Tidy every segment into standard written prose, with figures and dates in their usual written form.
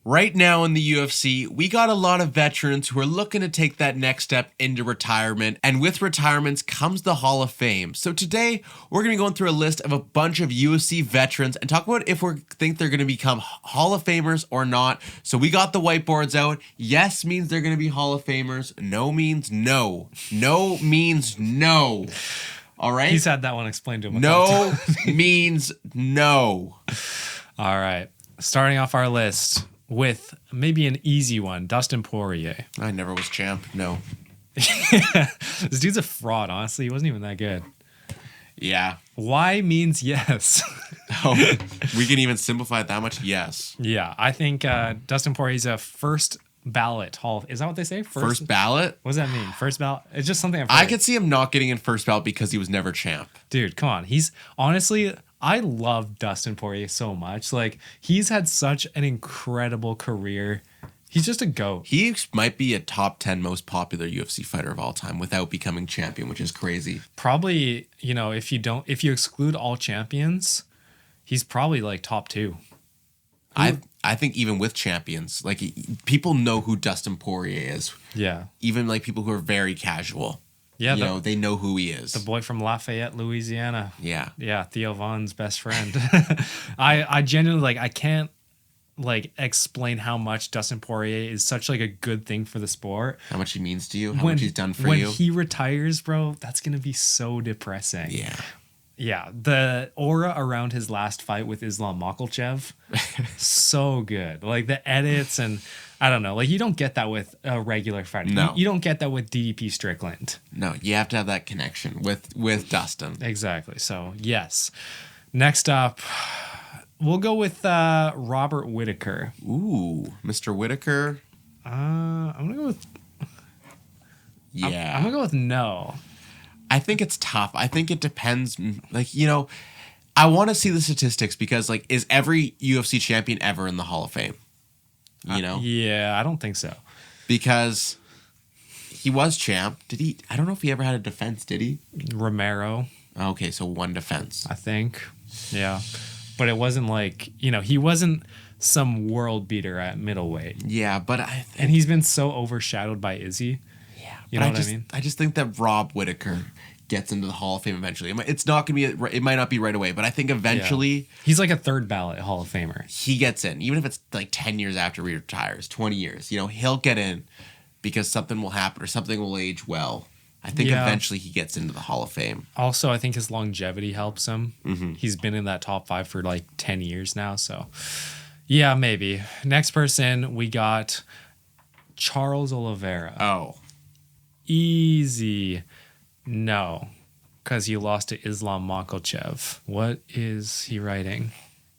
Right now in the UFC, we got a lot of veterans who are looking to take that next step into retirement, and with retirements comes the Hall of Fame. So today, we're going to be going through a list of a bunch of UFC veterans and talk about if we think they're going to become Hall of Famers or not. So we got the whiteboards out. Yes means they're going to be Hall of Famers. No means no. No means no. All right? He's had that one explained to him. No means no. All right. Starting off our list with maybe an easy one, Dustin Poirier. I never was champ. No. This dude's a fraud, honestly. He wasn't even that good. Yeah. Why means yes. Oh, we can even simplify it that much? Yes. Yeah, I think Dustin Poirier's a first ballot Hall. Is that what they say? First ballot? What does that mean? First ballot? It's just something I've heard. I could see him not getting in first ballot because he was never champ. Dude, come on. He's honestly, I love Dustin Poirier so much. Like, he's had such an incredible career. He's just a GOAT. He might be a top 10 most popular UFC fighter of all time without becoming champion, which is crazy. Probably, if you exclude all champions, he's probably like top 2. I think even with champions, like people know who Dustin Poirier is. Yeah. Even like people who are very casual. Yeah. They know who he is. The boy from Lafayette, Louisiana. Yeah. Yeah. Theo Von's best friend. I genuinely I can't explain how much Dustin Poirier is such like a good thing for the sport. How much he means to you, how much he's done for you. When he retires, bro, that's going to be so depressing. Yeah. Yeah, the aura around his last fight with Islam Makhachev, so good. Like the edits and I don't know, like you don't get that with a regular fighter. No. You don't get that with DDP Strickland. No, you have to have that connection with Dustin. Exactly. So yes. Next up, we'll go with Robert Whittaker. Ooh, Mr. Whittaker. I'm gonna go with. Yeah, I'm gonna go with no. I think it's tough. I think it depends. Like, I want to see the statistics because, like, is every UFC champion ever in the Hall of Fame? Yeah, I don't think so. Because he was champ. Did he? I don't know if he ever had a defense, did he? Romero. Okay, so one defense. I think. Yeah. But it wasn't like, he wasn't some world beater at middleweight. Yeah, but and he's been so overshadowed by Izzy. Yeah. You know what I mean? I just think that Rob Whittaker gets into the Hall of Fame eventually. It's not going to be, it might not be right away, but I think eventually. Yeah. He's like a third ballot Hall of Famer. He gets in, even if it's like 10 years after he retires, 20 years, he'll get in because something will happen or something will age well. I think eventually he gets into the Hall of Fame. Also, I think his longevity helps him. Mm-hmm. He's been in that top 5 for like 10 years now. So, yeah, maybe. Next person, we got Charles Oliveira. Oh. Easy. No, because he lost to Islam Makhachev. What is he writing?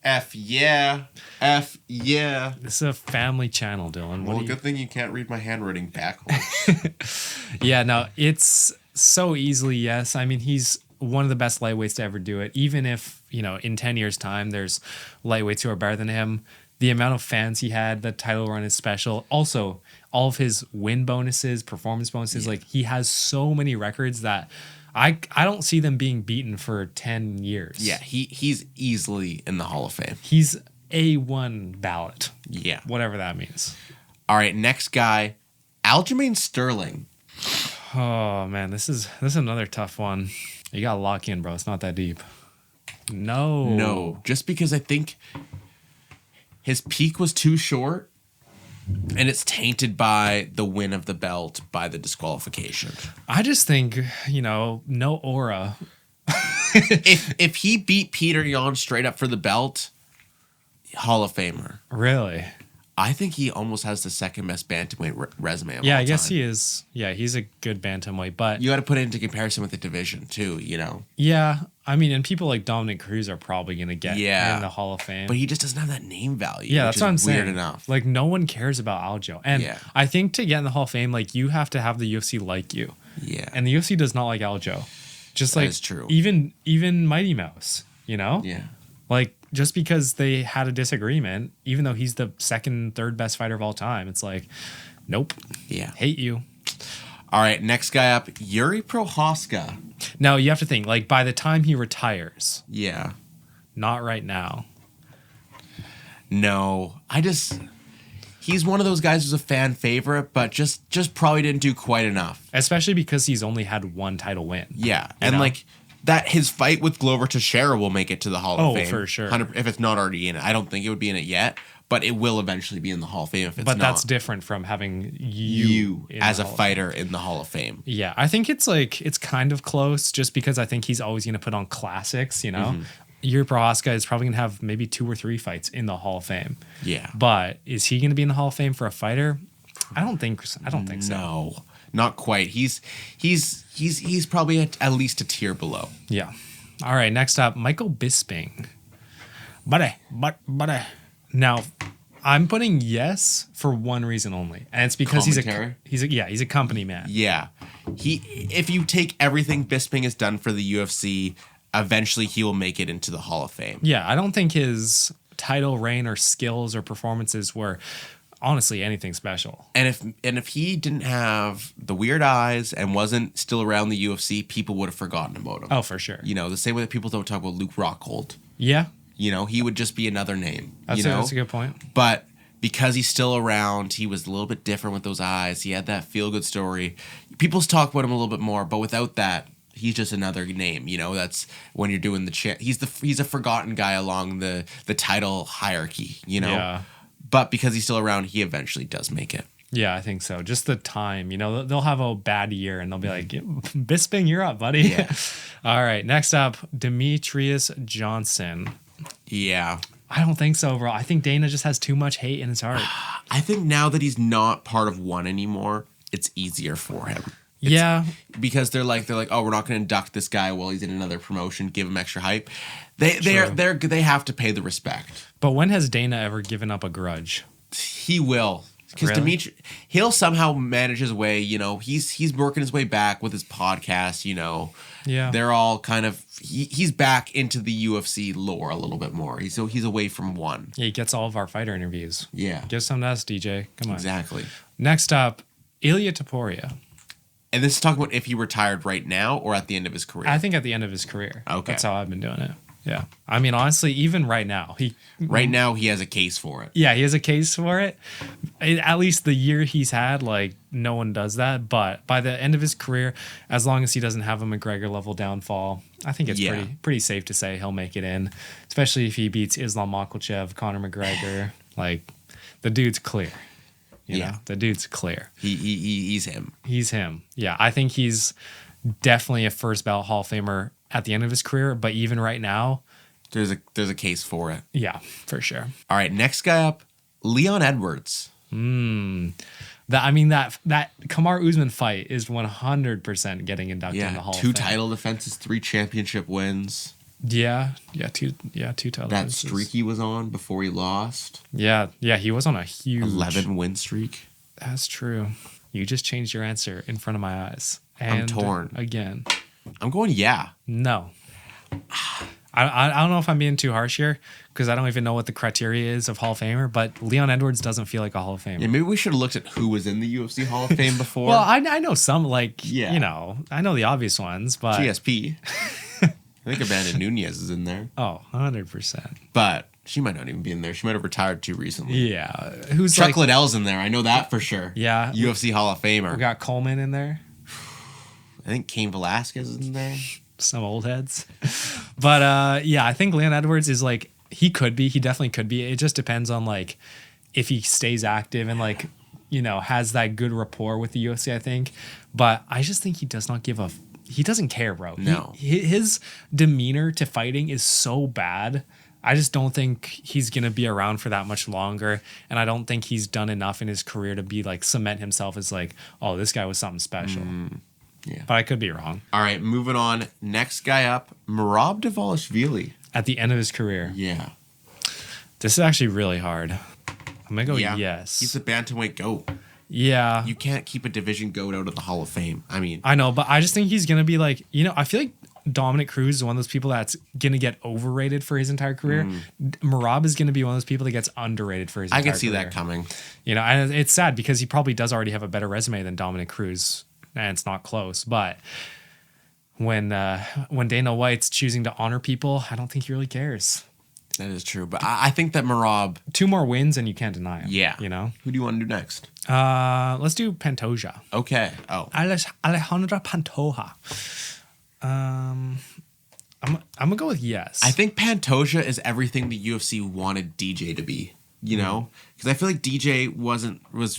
F yeah. F yeah. This is a family channel, Dylan. Well, good thing you can't read my handwriting backwards. Yeah, no, it's so easily yes. I mean, he's one of the best lightweights to ever do it. Even if, in 10 years' time, there's lightweights who are better than him. The amount of fans he had, the title run is special. Also, all of his win bonuses, performance bonuses, like he has so many records that I don't see them being beaten for 10 years. Yeah, he's easily in the Hall of Fame. He's A1 ballot. Yeah. Whatever that means. All right, next guy, Aljamain Sterling. Oh man, this is another tough one. You gotta lock in, bro. It's not that deep. No. Just because I think his peak was too short, and it's tainted by the win of the belt by the disqualification. I just think, no aura. if he beat Peter Yan straight up for the belt, Hall of Famer. Really? I think he almost has the second best bantamweight resume of Yeah, all I guess time. he is. Yeah, he's a good bantamweight, but you got to put it into comparison with the division too, Yeah, I mean, and people like Dominic Cruz are probably going to get in the Hall of Fame. But he just doesn't have that name value. Yeah, that's what I'm saying. Weird enough. Like, no one cares about Aljo. And I think to get in the Hall of Fame, like, you have to have the UFC like you. Yeah. And the UFC does not like Aljo. Just that is true. Even Mighty Mouse, Yeah. Like, just because they had a disagreement, even though he's the second, third best fighter of all time, it's like, nope. Yeah. Hate you. All right, next guy up, Yuri Prohaska. Now, you have to think, like, by the time he retires. Yeah. Not right now. No, he's one of those guys who's a fan favorite, but just probably didn't do quite enough. Especially because he's only had one title win. Yeah, You and know? like that, his fight with Glover Teixeira will make it to the Hall of Fame. For sure. If it's not already in it. I don't think it would be in it yet, but it will eventually be in the Hall of Fame if it's But not. that's different from having You in as the a Hall of fighter in the Hall of Fame. Yeah, I think it's kind of close just because I think he's always going to put on classics, you know? Yuri Prohaska is probably going to have maybe 2 or 3 fights in the Hall of Fame. Yeah. But is he going to be in the Hall of Fame for a fighter? I don't think so. No, not quite. He's probably at least a tier below. Yeah. All right, next up, Michael Bisping. Buddy. Now, I'm putting yes for one reason only, and it's because Commentary? he's a company man. Yeah. If you take everything Bisping has done for the UFC, eventually he will make it into the Hall of Fame. Yeah, I don't think his title reign or skills or performances were honestly anything special. And if he didn't have the weird eyes and wasn't still around the UFC, people would have forgotten about him. Oh, for sure. You know, the same way that people don't talk about Luke Rockhold. Yeah, You know, he would just be another name. that's a good point. But because he's still around, he was a little bit different with those eyes. He had that feel-good story. People talk about him a little bit more, but without that, he's just another name. You know, that's when you're doing the he's a forgotten guy along the title hierarchy. You know, Yeah. But because he's still around, he eventually does make it. Yeah, I think so. Just the time, you know, they'll have a bad year and they'll be like, Bisping, you're up, buddy. Yeah. All right, next up, Demetrius Johnson. Yeah. I don't think so, bro. I think Dana just has too much hate in his heart. I think now that he's not part of one anymore, it's easier for him. Yeah. Because they're like, oh, we're not going to induct this guy while he's in another promotion, give him extra hype. They have to pay the respect. But when has Dana ever given up a grudge? He will. Because Really? he'll somehow manage his way, you know, he's working his way back with his podcast, you know. Yeah. They're all kind of he's back into the UFC lore a little bit more. He's away from one. Yeah, he gets all of our fighter interviews. Yeah. Give some to us, DJ. Come on. Exactly. Next up, Ilya Taporia. And this is talking about if he retired right now or at the end of his career. I think at the end of his career. Okay. That's how I've been doing it. Yeah. I mean, honestly, even right now, he has a case for it. Yeah, he has a case for it. At least the year he's had, like, no one does that. But by the end of his career, as long as he doesn't have a McGregor level downfall, I think it's pretty safe to say he'll make it in, especially if he beats Islam Makhachev, Conor McGregor. Like, the dude's clear. You know, the dude's clear. He's him. He's him. Yeah, I think he's definitely a first ballot Hall of Famer at the end of his career. But even right now, There's a case for it. yeah, for sure. All right, next guy up, Leon Edwards. That Kamaru Usman fight is 100% getting inducted in the Hall of Fame. 2 title defenses, 3 championship wins. Yeah, two titles. That streak he was on before he lost. Yeah, he was on a huge 11 win streak. That's true. You just changed your answer in front of my eyes. And I'm torn. Again. I'm going yeah. No. I don't know if I'm being too harsh here because I don't even know what the criteria is of Hall of Famer, but Leon Edwards doesn't feel like a Hall of Famer. Yeah, maybe we should have looked at who was in the UFC Hall of Fame before. Well, I know some, like, Yeah. you know, I know the obvious ones, but... GSP. I think Amanda Nunez is in there. Oh, 100%. But she might not even be in there. She might have retired too recently. Yeah. Who's Chuck like... Liddell's in there. I know that for sure. Yeah. UFC Hall of Famer. We got Coleman in there. I think Cain Velasquez is in there. Some old heads. But yeah, I think Leon Edwards is like, he definitely could be. It just depends on like if he stays active and like, you know, has that good rapport with the UFC, I think. But I just think he does not give a, he doesn't care, bro. No. His demeanor to fighting is so bad. I just don't think he's going to be around for that much longer. And I don't think he's done enough in his career to be like, cement himself as like, oh, this guy was something special. Yeah. But I could be wrong. All right, moving on. Next guy up, Merab Dvalishvili. At the end of his career. Yeah. This is actually really hard. I'm going to go yes. He's a bantamweight GOAT. Yeah. You can't keep a division GOAT out of the Hall of Fame. I mean, I know, but I just think he's going to be like, you know, I feel like Dominic Cruz is one of those people that's going to get overrated for his entire career. Merab is going to be one of those people that gets underrated for his entire career. I can see that coming. You know, and it's sad because he probably does already have a better resume than Dominic Cruz, and it's not close. But when Dana White's choosing to honor people, I don't think he really cares. That is true. But I think that Merab. 2 more wins and you can't deny him. Yeah. You know? Who do you want to do next? Let's do Pantoja. Okay. Oh. Alejandro Pantoja. I'm gonna go with yes. I think Pantoja is everything the UFC wanted DJ to be. You know, because I feel like DJ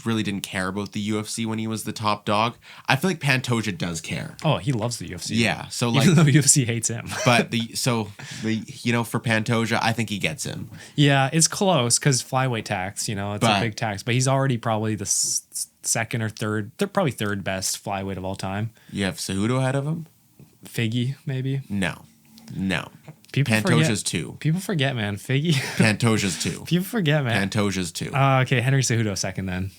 really didn't care about the UFC when he was the top dog. I feel like Pantoja does care. Oh, he loves the UFC. Yeah, so like, even though UFC hates him. But for Pantoja, I think he gets him. Yeah, it's close because flyweight tax. You know, it's a But- big tax. But he's already probably the second or third. They're probably third best flyweight of all time. You have Cejudo ahead of him? Figgy, maybe. No. Pantoja's 2. People forget, man. Figgy. Pantoja's 2. People forget, man. Pantoja's 2. Okay, Henry Cejudo second then.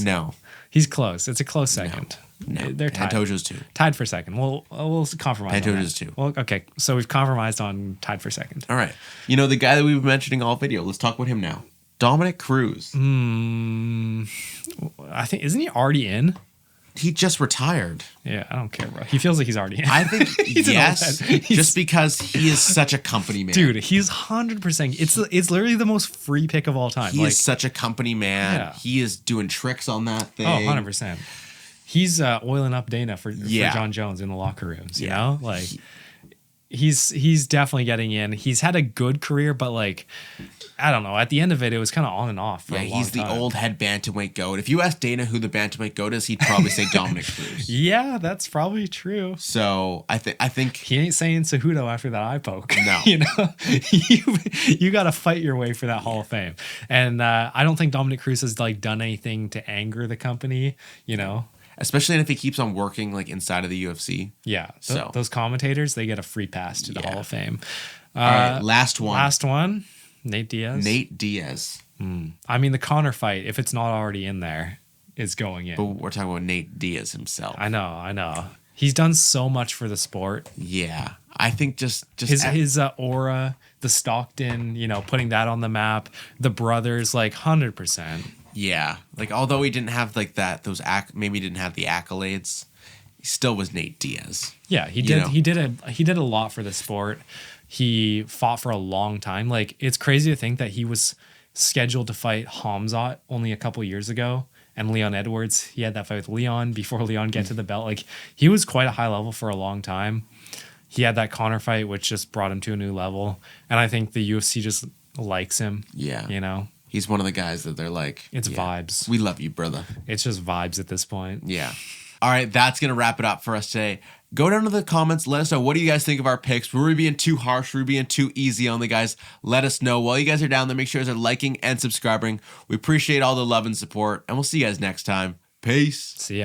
No. He's close. It's a close second. No. They're tied. Pantoja's 2. Tied for second. We'll compromise. Pantoja's on that. 2. Well, okay, so we've compromised on tied for second. All right. You know, the guy that we've been mentioning all video, let's talk about him now. Dominic Cruz. I think, isn't he already in? He just retired. Yeah, I don't care, bro. He feels like he's already in. I think He's an yes, old head. just because he is such a company man. Dude, he's 100%. It's literally the most free pick of all time. He is such a company man. Yeah. He is doing tricks on that thing. Oh, 100%. He's oiling up Dana for Yeah. John Jones in the locker rooms, you Yeah. know? Like he's definitely getting in. He's had a good career, but like I don't know. At the end of it, it was kind of on and off. For Yeah, a long he's the time. old head bantamweight goat. If you ask Dana who the bantamweight goat is, he'd probably say Dominic Cruz. Yeah, that's probably true. So I think He ain't saying Cejudo after that eye poke. No. You know, you got to fight your way for that Hall of Fame. And I don't think Dominic Cruz has like done anything to anger the company. You know, especially if he keeps on working like inside of the UFC. yeah. So. Those commentators, they get a free pass to the Yeah. Hall of Fame. All right, last one. Last one. Nate Diaz. Nate Diaz. I mean, the Connor fight, if it's not already in there, is going in. But we're talking about Nate Diaz himself. I know. He's done so much for the sport. Yeah. I think just His aura, the Stockton, you know, putting that on the map, the brothers, like 100%. yeah. Like although he didn't have like that maybe he didn't have the accolades, he still was Nate Diaz. Yeah, he You did. know? He did a lot for the sport. He fought for a long time. Like it's crazy to think that he was scheduled to fight Hamzat only a couple years ago, and Leon Edwards. He had that fight with Leon before Leon get to the belt. Like he was quite a high level for a long time. He had that Connor fight, which just brought him to a new level, and I think the UFC just likes him. Yeah. You know, He's one of the guys that they're like, it's yeah, vibes. we love you, brother. It's just vibes at this point. Yeah. All right, that's going to wrap it up for us today. Go down to the comments. Let us know, what do you guys think of our picks? Were we being too harsh? Were we being too easy on the guys? Let us know. While you guys are down there, make sure you guys are liking and subscribing. We appreciate all the love and support, and we'll see you guys next time. Peace. See ya.